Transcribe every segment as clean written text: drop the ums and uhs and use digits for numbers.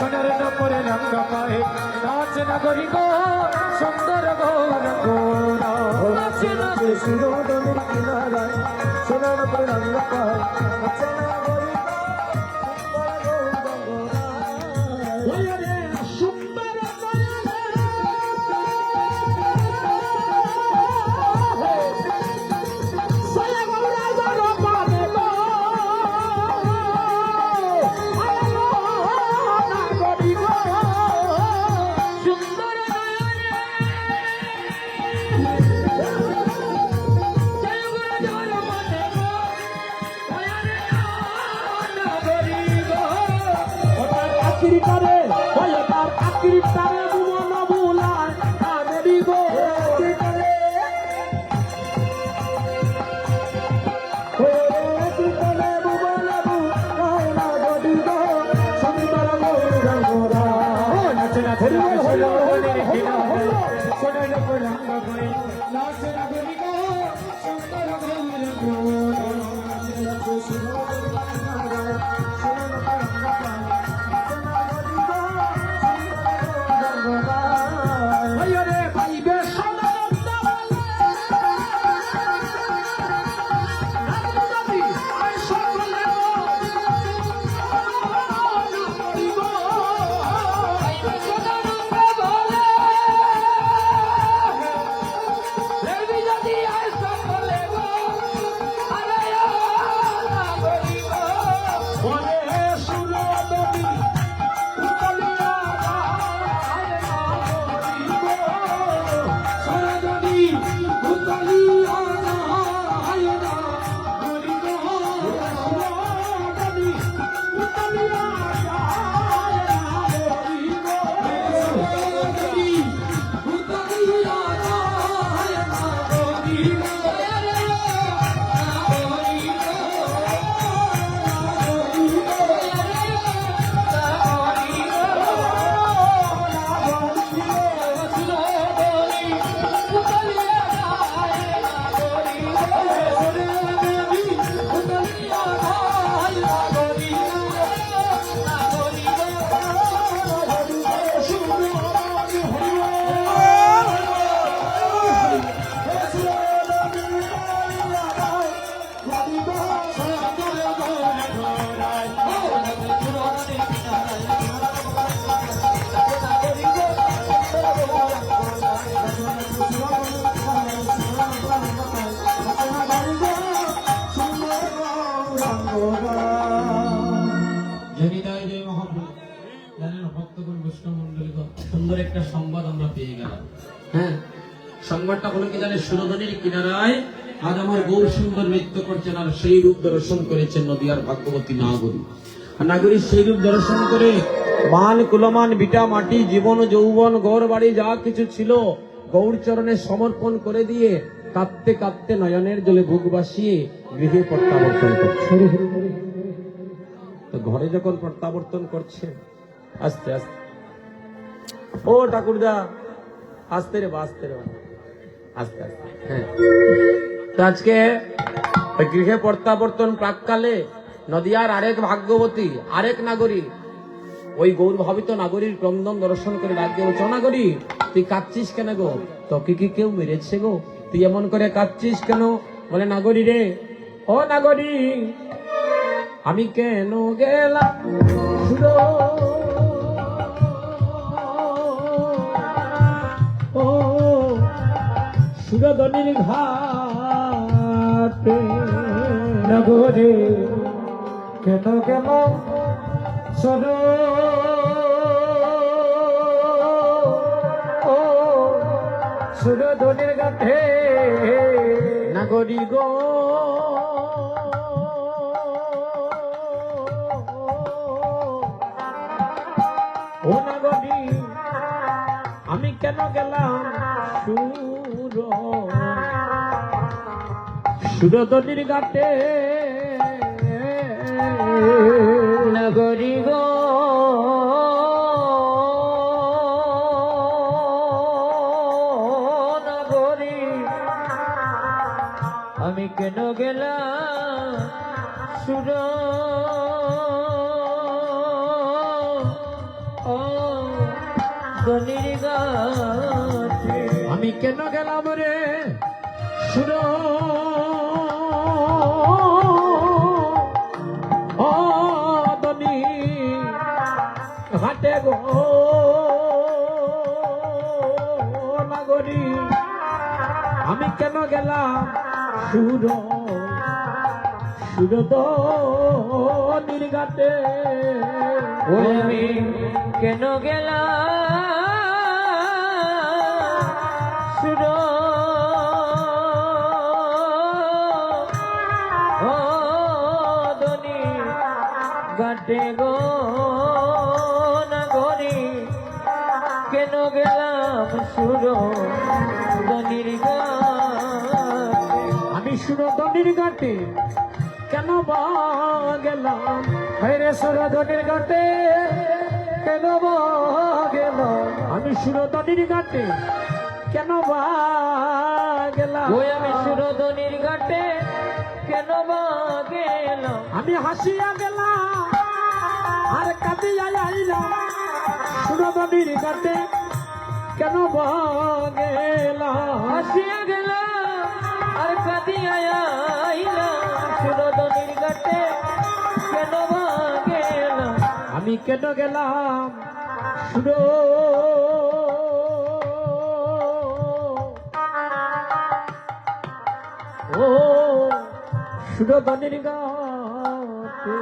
সোনার নপরে রাঙ্গা পায়ে নাচ নাগরি গো সুন্দর গৌরাঙ্গ নাচে নাচে শিরোদনের কিনারায় সোনার নপরে রাঙ্গা পায়ে নাচ নাগরি সুন্দর একটা সংবাদ আমরা পেয়ে গেলাম। হ্যাঁ, সংবাদটা হলো কি জানেন, সুরধনির কিনারায় আজ আমার গৌর সুন্দর নৃত্য করছেন আর সেই রূপ দর্শন করেছেন নদিয়ার ভাগ্যবতী নাগরী। নাগরী সেই রূপ দর্শন করে মান কুলমান বিটা মাটি জীবন যৌবন গৌর বাড়ি যা কিছু ছিল গৌর চরণে সমর্পণ করে দিয়ে কাঁদতে কাঁদতে নয়নের জলে বুক ভাসিয়ে গৃহে প্রত্যাবর্তন করছে। তো ঘরে যখন প্রত্যাবর্তন করছে আস্তে আস্তে, ও ঠাকুরদা আস্তে রে আস্তে রে আস্তে আস্তে, হ্যাঁ, তো আজকে গৃহে প্রত্যাবর্তন প্রাককালে নদিয়ার আরেক ভাগ্যবতী আরেক নাগরী ওই গৌর ভাবিত নাগরীর ক্রন্দন দর্শন করে ডাক দিয়ে বলছে, নাগরী তুই কাঁদছিস কেন গো? তোকে কি কেউ মেরেছে গো? তুই এমন করে কাঁদছিস কেন? বলে, নাগরী রে, ও নাগরী, আমি কেন গেলাম সুরধনির ঘাটে, নগরে কেন কেন সর সুরধনির ঘাটে নাগরী গো, ও নাগরী, আমি কেন গেলাম সুরধনির ঘাটে, নগরী গো, নগরী, আমি কেন গেলাম ধনির গাছে আমি কেন গেলাম রে সুর ধনি ঘাটে গো নাগরী আমি কেন গেলাম সুর ধনির ঘাটে ওই আমি কেন গেলাম সুর ধনি গাটে গো নাগরী কেন গেলাম সুর ধনির গাছে আমি সুরধনির ঘাটে কেন বা গেলাম হরে সুর ধনির গাটে কেন বা গেলাম আমি সুরধনির ঘাটে কেন বা গেলাম ওই আমি সুরধনির ঘাটে কেন বা গেলাম আমি হাসিয়া গেলাম আর কাঁদিয়া আইলাম সুরধনির ঘাটে কেন বা গেলাম হাসিয়া গেলাম আর কাঁদিয়া আইলাম সুরধনির ঘাটে কেন বা গেলাম আমি কেন গেলাম সুর ও সুরধনির ঘাটে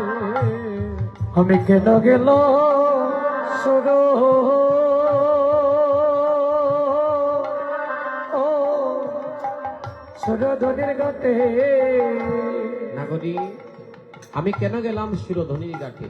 আমি কেন গেল সুর সুরধনির ঘাটে নাগরী আমি কেন গেলাম সুরধনির ঘাটে